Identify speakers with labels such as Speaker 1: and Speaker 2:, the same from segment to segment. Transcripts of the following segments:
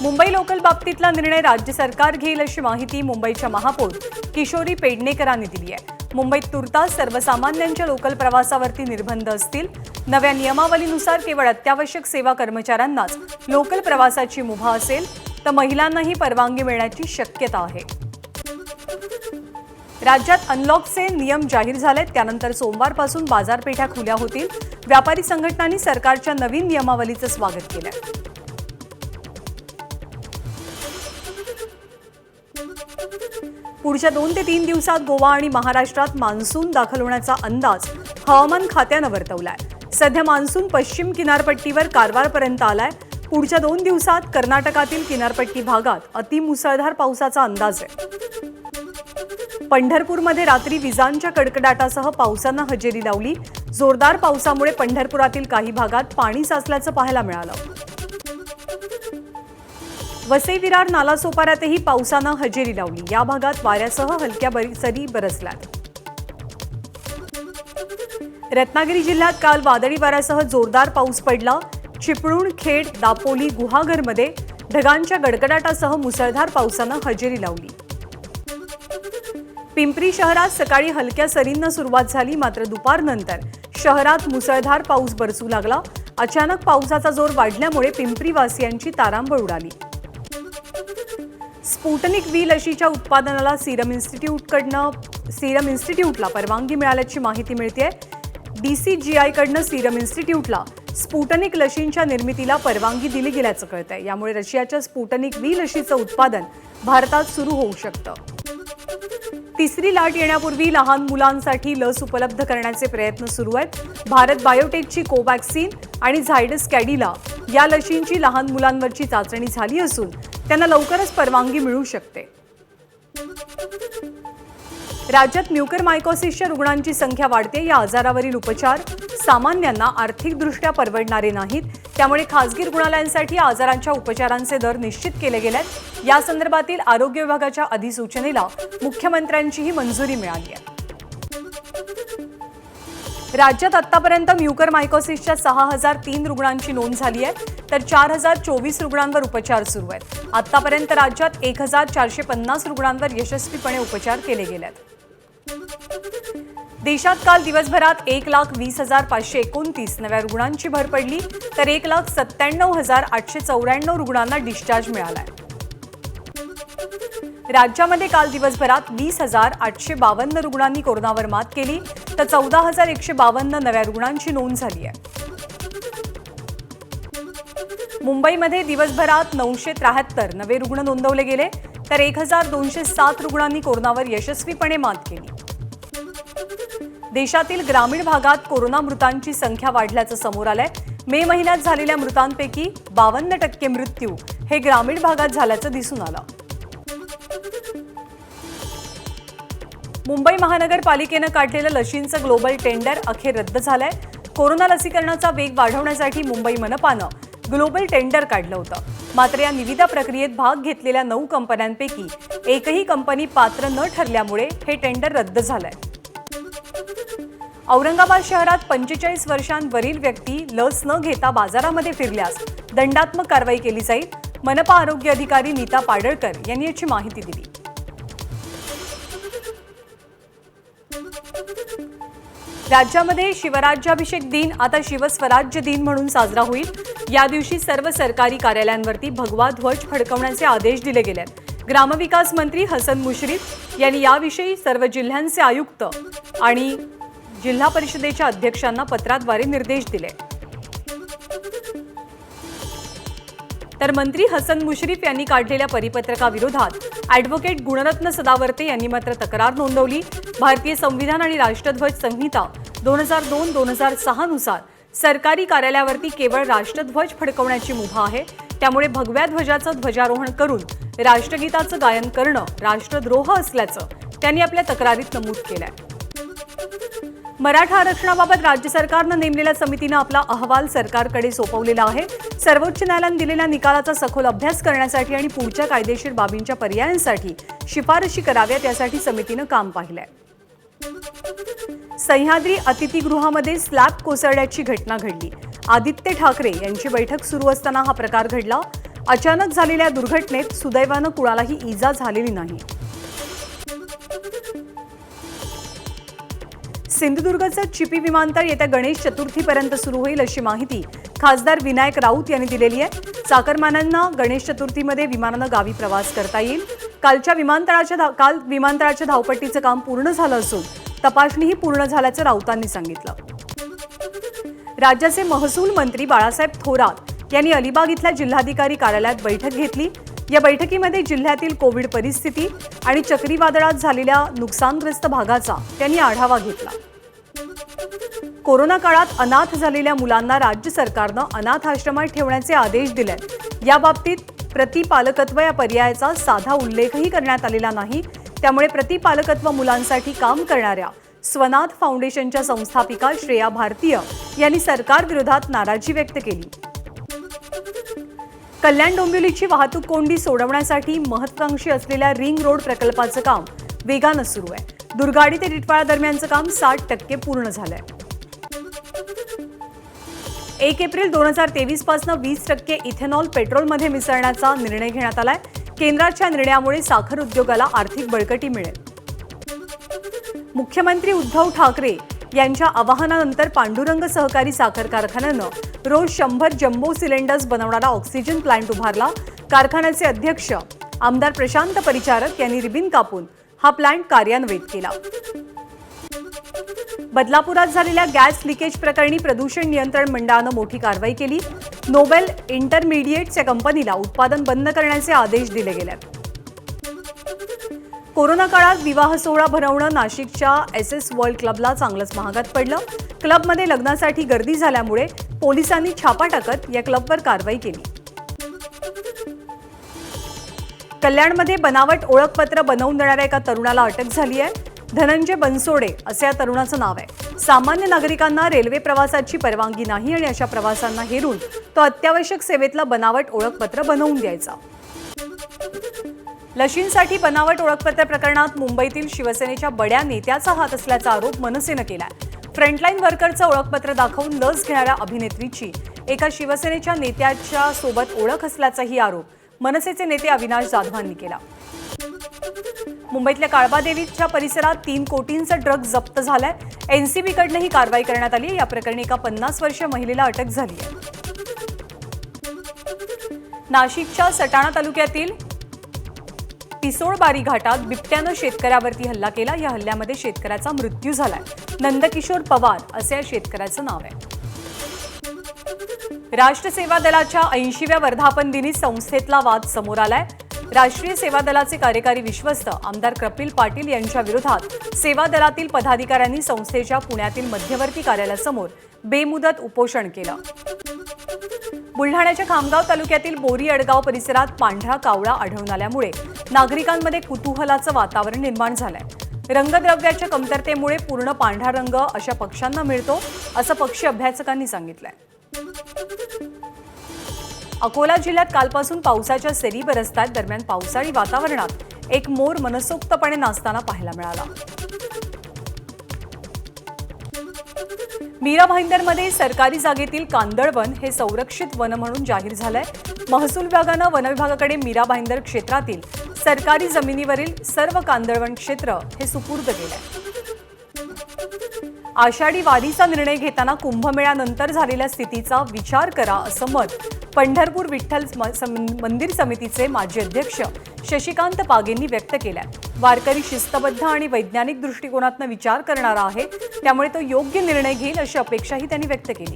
Speaker 1: Mumbai local बाबतीतला निर्णय राज्य सरकार घेईल अशी माहिती मुंबईच्या महापौर किशोरी पेडणेकरांनी दिली आहे। मुंबईत तुर्तास सर्वसामान्यांच्या लोकल प्रवासावरती निर्बंध असतील। नव्या नियमावलीनुसार केवळ अत्यावश्यक सेवा कर्मचाऱ्यांनाच लोकल प्रवासाची मुभा असेल, तर महिलांनाही परवानगी मिळण्याची शक्यता आहे। राज्यात अनलॉकचे नियम जाहीर झालेत, त्यानंतर सोमवारपासून बाजारपेठा खुल्या होतील। व्यापारी संघटनांनी सरकारच्या नवीन नियमावलीचं स्वागत केलंय। पुढच्या 2 ते 3 दिवसात गोवा आणि महाराष्ट्रात मान्सून दाखल होण्याचा अंदाज हवामान खात्यानं वर्तवलाय। सध्या मान्सून पश्चिम किनारपट्टीवर कारवारपर्यंत आलाय। पुढच्या 2 दिवसात कर्नाटकातील किनारपट्टी भागात अतिमुसळधार पावसाचा अंदाज आहे। पंढरपूरमध्ये रात्री विजांच्या कडकडाटासह पावसानं हजेरी लावली। जोरदार पावसामुळे पंढरपुरातील काही भागात पाणी साचल्याचं पाहायला मिळालं। वसई विरार नालासोपाऱ्यातही पावसानं हजेरी लावली। या भागात वाऱ्यासह हलक्या सरी बरसल्यात। रत्नागिरी जिल्ह्यात काल वादळी वाऱ्यासह जोरदार पाऊस पडला। चिपळूण, खेड, दापोली, गुहागरमध्ये ढगांच्या गडगडाटासह मुसळधार पावसानं हजेरी लावली। पिंपरी शहरात सकाळी हलक्या सरींना सुरुवात झाली, मात्र दुपारनंतर शहरात मुसळधार पाऊस बरसू लागला। अचानक पावसाचा जोर वाढल्यामुळे पिंपरी वासियांची तारांबळ उडाली। स्पुटनिक व्ही लशीच्या उत्पादनाला सीरम इन्स्टिट्यूटला परवानगी मिळाल्याची माहिती मिळते। DCGI-कडनं सीरम इन्स्टिट्यूटला स्पुटनिक लशींच्या निर्मितीला परवानगी दिली गेल्याचं कळतंय। यामुळे रशियाच्या स्पुटनिक व्ही लशीचं उत्पादन भारतात सुरू होऊ शकतं। तिसरी लाट येण्यापूर्वी लहान मुलांसाठी लस उपलब्ध करण्याचे प्रयत्न सुरू आहेत। भारत बायोटेकची कोवॅक्सिन आणि झायडस कॅडिला या लशींची लहान मुलांवरची चाचणी झाली असून त्यांना लवकरच परवानगी मिळू शकते। राज्यात म्युकरमायकोसिसच्या रुग्णांची संख्या वाढते। या आजारावरील उपचार सामान्यांना आर्थिकदृष्ट्या परवडणारे नाहीत, त्यामुळे खासगी रुग्णालयांसाठी या आजारांच्या उपचारांचे दर निश्चित केले गेलेत। या संदर्भातील आरोग्य विभागाच्या अधिसूचनेला मुख्यमंत्र्यांचीही मंजुरी मिळाली आहे। राज्यात आतापर्यंत म्युकरमायकोसिसच्या 6003 रुग्णांची नोंद झाली आहे, तर 4024 रुग्णांवर उपचार सुरू आहेत। आतापर्यंत राज्यात 1450 रुग्णांवर यशस्वीपणे उपचार केले गेलेत। देशात काल दिवसभरात 1,20,529 नव्या रुग्णांची भर पडली, तर 1,97,894 रुग्णांना डिस्चार्ज मिळालाय। राज्यामध्ये काल दिवसभरात 20,852 रुग्णांनी कोरोनावर मात केली, तर 14,152 नव्या रुग्णांची नोंद झाली आहे। मुंबईमध्ये दिवसभरात 973 नवे रुग्ण नोंदवले गेले, तर 1,207 रुग्णांनी कोरोनावर यशस्वीपणे मात केली। देशातील ग्रामीण भागात कोरोना मृतांची संख्या वाढल्याचं समोर आलंय। मे महिन्यात झालेल्या मृतांपैकी 52% मृत्यू हे ग्रामीण भागात झाल्याचं दिसून आलं। मुंबई महानगरपालिकेनं काढलेलं लशींचं ग्लोबल टेंडर अखेर रद्द झालंय। कोरोना लसीकरणाचा वेग वाढवण्यासाठी मुंबई मनपानं ग्लोबल टेंडर काढलं होतं, मात्र या निविदा प्रक्रियेत भाग घेतलेल्या 9 कंपन्यांपैकी एकही कंपनी पात्र न ठरल्यामुळे हे टेंडर रद्द झालंय। औरंगाबाद शहरात 45 वर्षांवरील व्यक्ती लस न घेता बाजारामध्ये फिरल्यास दंडात्मक कारवाई केली जाईल। मनपा आरोग्य अधिकारी नीता पाडळकर यांनी याची माहिती दिली। राज्यामध्ये शिवराज्याभिषेक दिन आता शिवस्वराज्य दिन म्हणून साजरा होईल। या दिवशी सर्व सरकारी कार्यालयांवरती भगवा ध्वज फडकवण्याचे आदेश दिले गेलेत। ग्रामविकास मंत्री हसन मुश्रीफ यांनी याविषयी सर्व जिल्ह्यांचे आयुक्त आणि जिल्हा परिषदेच्या अध्यक्षांना पत्राद्वारे निर्देश दिले। तर मंत्री हसन मुश्रीफ यांनी काढलेल्या परिपत्रकाविरोधात ॲडव्होकेट गुणरत्न सदावर्ते यांनी मात्र तक्रार नोंदवली। भारतीय संविधान आणि राष्ट्रध्वज संहिता 2002-2006 नुसार सरकारी कार्यालयावरती केवळ राष्ट्रध्वज फडकवण्याची मुभा आहे, त्यामुळे भगव्या ध्वजाचं ध्वजारोहण करून राष्ट्रगीताचं गायन करणं राष्ट्रद्रोह असल्याचं त्यांनी आपल्या तक्रारीत नमूद केलंय। मराठा आरक्षणाबाबत राज्य सरकारनं नेमलेल्या समितीनं आपला अहवाल सरकारकडे सोपवलेला आहे। सर्वोच्च न्यायालयानं दिलेल्या निकालाचा सखोल अभ्यास करण्यासाठी आणि पुढच्या कायदेशीर बाबींच्या पर्यायांसाठी शिफारशी कराव्यात, यासाठी समितीनं काम पाहिलंय। सह्याद्री अतिथीगृहामध्ये स्लॅब कोसळण्याची घटना घडली। आदित्य ठाकरे यांची बैठक सुरू असताना हा प्रकार घडला। अचानक झालेल्या दुर्घटनेत सुदैवानं कुणालाही इजा झालेली नाही। सिंधुदुर्गचं चिपी विमानतळ येत्या गणेश चतुर्थीपर्यंत सुरू होईल अशी माहिती खासदार विनायक राऊत यांनी दिलेली आहे। चाकरमान्यांना गणेश चतुर्थीमध्ये विमानानं गावी प्रवास करता येईल। काल विमानतळाच्या धावपट्टीचं काम पूर्ण झालं असून तपासणीही पूर्ण झाल्याचं राऊतांनी सांगितलं। राज्याचे महसूल मंत्री बाळासाहेब थोरात यांनी अलिबाग इथल्या जिल्हाधिकारी कार्यालयात बैठक घेतली। या बैठकीमध्ये जिल्ह्यातील कोविड परिस्थिती आणि चक्रीवादळात झालेल्या नुकसानग्रस्त भागाचा त्यांनी आढावा घेतला। कोरोना काळात अनाथ झालेल्या मुलांना राज्य सरकारनं अनाथ आश्रमात ठेवण्याचे आदेश दिले। याबाबतीत प्रतिपालकत्व या पर्यायाचा साधा उल्लेखही करण्यात आलेला नाही। त्यामुळे प्रतिपालकत्व मुलांसाठी काम करणाऱ्या स्वनाथ फाउंडेशनच्या संस्थापिका श्रेया भारतीय यांनी सरकारविरोधात नाराजी व्यक्त केली। कल्याण डोंबिवलीची वाहतूक कोंडी सोडवण्यासाठी महत्त्वाकांक्षी असलेल्या रिंग रोड प्रकल्पाचं काम वेगानं सुरू आहे। दुर्गाडी ते टिटवाळा दरम्यानचं काम 60% पूर्ण झालंय। 1 एप्रिल 2023 पासून 20% इथेनॉल पेट्रोलमध्ये मिसळण्याचा निर्णय घेण्यात आलाय। केंद्राच्या निर्णयामुळे साखर उद्योगाला आर्थिक बळकटी मिळेल। मुख्यमंत्री उद्धव ठाकरे यांच्या आवाहनानंतर पांडुरंग सहकारी साखर कारखान्यानं रोज 100 जम्बो सिलेंडर्स बनवणारा ऑक्सिजन प्लांट उभारला। कारखान्याचे अध्यक्ष आमदार प्रशांत परिचारक यांनी रिबीन कापून हा प्लांट कार्यान्वित केला। बदलापुरात झालेल्या गॅस लिकेज प्रकरणी प्रदूषण नियंत्रण मंडळानं मोठी कारवाई केली। नोबेल इंटरमिडिएट्स या कंपनीला उत्पादन बंद करण्याचे आदेश दिले गेलेत। कोरोना काळात विवाह सोहळा भरवणं नाशिकच्या SS वर्ल्ड क्लबला चांगलंच महागात पडलं। क्लबमध्ये लग्नासाठी गर्दी झाल्यामुळे पोलिसांनी छापा टाकत या क्लबवर कारवाई केली। कल्याणमध्ये बनावट ओळखपत्र बनवून देणाऱ्या एका तरुणाला अटक झाली आहे। धनंजय बनसोडे असे या तरुणाचं नाव आहे। सामान्य नागरिकांना रेल्वे प्रवासाची परवानगी नाही आणि अशा प्रवाशांना हेरून तो अत्यावश्यक सेवेतला बनावट ओळखपत्र बनवून द्यायचा। लशींसाठी बनावट ओळखपत्र प्रकरणात मुंबईतील शिवसेनेच्या बड्या नेत्याचा हात असल्याचा आरोप मनसेनं केलाय। फ्रंटलाईन वर्करचं ओळखपत्र दाखवून लस घेणाऱ्या अभिनेत्रीची एका शिवसेनेच्या नेत्याच्या सोबत ओळख असल्याचाही आरोप मनसेचे नेते अविनाश जाधवांनी केला। मुंबईतल्या काळबादेवीच्या परिसरात 3 कोटींचा ड्रग जप्त झालाय। एनसीबीकडनं ही कारवाई करण्यात आली। या प्रकरणी एका 50 वर्षीय महिलेला अटक झाली आहे। नाशिकच्या सटाणा तालुक्यातील पिसोळबारी घाटात बिबट्यानं शेतकऱ्यावरती हल्ला केला। या हल्ल्यामध्ये शेतकऱ्याचा मृत्यू झालाय। नंदकिशोर पवार असे या शेतकऱ्याचं नाव आहे। राष्ट्रीय सेवा दलाच्या 80व्या वर्धापन दिनी संस्थेतला वाद समोर आलाय। राष्ट्रीय सेवा दलाचे कार्यकारी विश्वस्त आमदार कपिल पाटील यांच्या विरोधात सेवा दलातील पदाधिकाऱ्यांनी संस्थेच्या पुण्यातील मध्यवर्ती कार्यालयासमोर बेमुदत उपोषण केलं। बुलढाण्याच्या खामगाव तालुक्यातील बोरी अडगाव परिसरात पांढरा कावळा आढळून आल्यामुळे नागरिकांमध्ये कुतूहलाचं वातावरण निर्माण झालंय। रंगद्रव्याच्या कमतरतेमुळे पूर्ण पांढरा रंग अशा पक्ष्यांना मिळतो असं पक्षी अभ्यासकांनी सांगितलंय। अकोला जिल्ह्यात कालपासून पावसाच्या सरी बरसतात। दरम्यान पावसाळी वातावरणात एक मोर मनसोक्तपणे नाचताना पाहायला मिळाला। मीरा भाईंदरमध्ये सरकारी जागेतील कांदळवन हे संरक्षित वन म्हणून जाहीर झालंय। महसूल विभागानं वन विभागाकडे मीरा भाईंदर क्षेत्रातील सरकारी जमिनीवरील सर्व कांदळवन क्षेत्र हे सुपूर्द केलंय। आषाढी वारीचा निर्णय घेताना कुंभमेळ्यानंतर झालेल्या स्थितीचा विचार करा असं मत पंढरपूर विठ्ठल मंदिर समितीचे माजी अध्यक्ष शशिकांत पागेंनी व्यक्त केलंय। वारकरी शिस्तबद्ध आणि वैज्ञानिक दृष्टिकोनातून विचार करणारा आहे, त्यामुळे तो योग्य निर्णय घेईल अशी अपेक्षाही त्यांनी व्यक्त केली।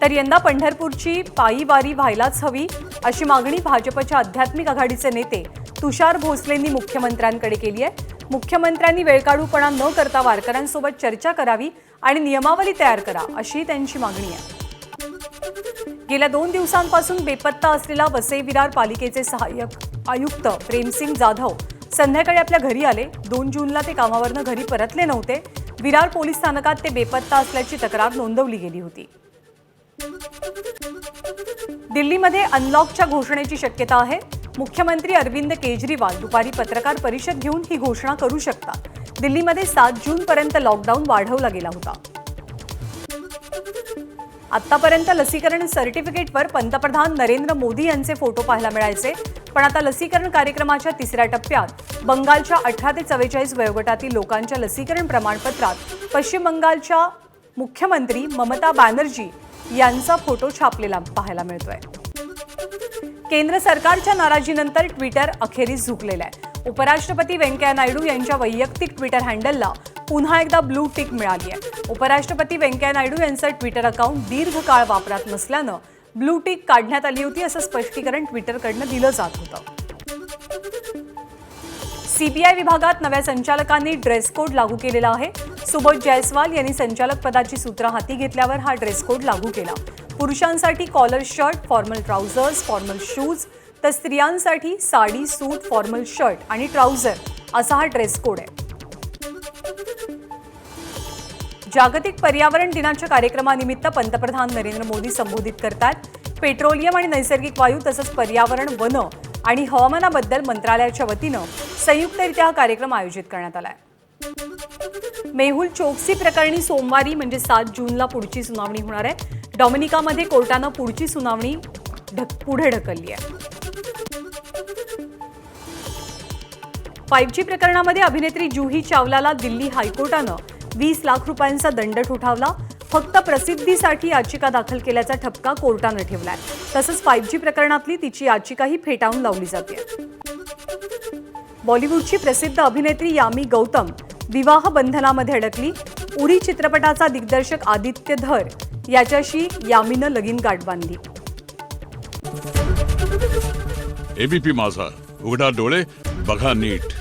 Speaker 1: तर यंदा पंढरपूरची पायी वारी व्हायलाच हवी अशी मागणी भाजपच्या आध्यात्मिक आघाडीचे नेते तुषार भोसलेंनी मुख्यमंत्र्यांकडे केली आहे। मुख्यमंत्र्यांनी वेळकाढूपणा न करता वारकऱ्यांसोबत चर्चा करावी आणि नियमावली तयार करा अशी त्यांची मागणी आहे। गेल्या 2 दिवसांपासून बेपत्ता असलेला वसई विरार पालिकेचे सहाय्यक आयुक्त प्रेमसिंग जाधव संध्याकाळी आपल्या घरी आले। 2 जूनला ते कामावरनं घरी परतले नव्हते। विरार पोलीस स्थानकात ते बेपत्ता असल्याची तक्रार नोंदवली गेली होती। दिल्लीमध्ये अनलॉकच्या घोषणेची शक्यता आहे। मुख्यमंत्री अरविंद केजरीवाल दुपारी पत्रकार परिषद घेऊन ही घोषणा करू शकतात। दिल्लीमध्ये 7 जूनपर्यंत लॉकडाऊन वाढवला गेला होता। आतापर्यंत लसीकरण सर्टिफिकेटवर पंतप्रधान नरेंद्र मोदी यांचे फोटो पाहायला मिळायचे, पण आता लसीकरण कार्यक्रमाच्या तिसऱ्या टप्प्यात बंगालच्या 18 ते 44 वयोगटातील लोकांच्या लसीकरण प्रमाणपत्रात पश्चिम बंगालच्या मुख्यमंत्री ममता बॅनर्जी यांचा फोटो छापलेला पाहायला मिळतोय. केंद्र सरकारच्या नाराजीनंतर ट्विटर अखेरीस झुकलेलं आहे. उपराष्ट्रपती व्यंकय्या नायडू यांच्या वैयक्तिक ट्विटर हँडलला पुन्हा एकदा ब्लू टिक मिळाली आहे. उपराष्ट्रपती व्यंकय्या नायडू यांचं ट्विटर अकाउंट दीर्घकाळ वापरात नसल्यानं ब्लू टिक काढण्यात आली होती, असं स्पष्टीकरण ट्विटरकडनं दिलं जात होतं. सीबीआय विभागात नव्या संचालकांनी ड्रेस कोड लागू केलेला आहे. सुबोध जयस्वाल यांनी संचालक पदाची सूत्र हाती घेतल्यावर हा ड्रेस कोड लागू केला. पुरुषांसाठी collar shirt, formal trousers, formal shoes, तर स्त्रियांसाठी साडी, सूट, फॉर्मल शर्ट आणि ट्राउझर असा हा ड्रेस कोड आहे. जागतिक पर्यावरण दिनाच्या कार्यक्रमानिमित्त पंतप्रधान नरेंद्र मोदी संबोधित करतात. पेट्रोलियम आणि नैसर्गिक वायू तसंच पर्यावरण, वन आणि हवामानाबद्दल मंत्रालयाच्या वतीनं संयुक्तरित्या हा कार्यक्रम आयोजित करण्यात आला आहे. मेहुल चोक्सी प्रकरणी सोमवारी म्हणजे 7 जूनला पुढची सुनावणी होणार आहे. डॉमिनिकामध्ये कोर्टानं पुढची सुनावणी पुढे ढकलली आहे. 5G प्रकरणामध्ये अभिनेत्री जुही चावलाला दिल्ली हायकोर्टानं 20 लाख रुपयांचा दंड ठोठावला. फक्त प्रसिद्धीसाठी याचिका दाखल केल्याचा ठपका कोर्टानं ठेवलाय. तसंच 5G प्रकरणातली तिची याचिकाही फेटाळून लावली जाते. बॉलिवूडची प्रसिद्ध अभिनेत्री यामी गौतम विवाह बंधनामध्ये अडकली. उरी चित्रपटाचा दिग्दर्शक आदित्य धर याच्याशी यामीनं लगीन गाठ बांधली.
Speaker 2: एबीपी माझा, उघडा डोळे बघा नीट.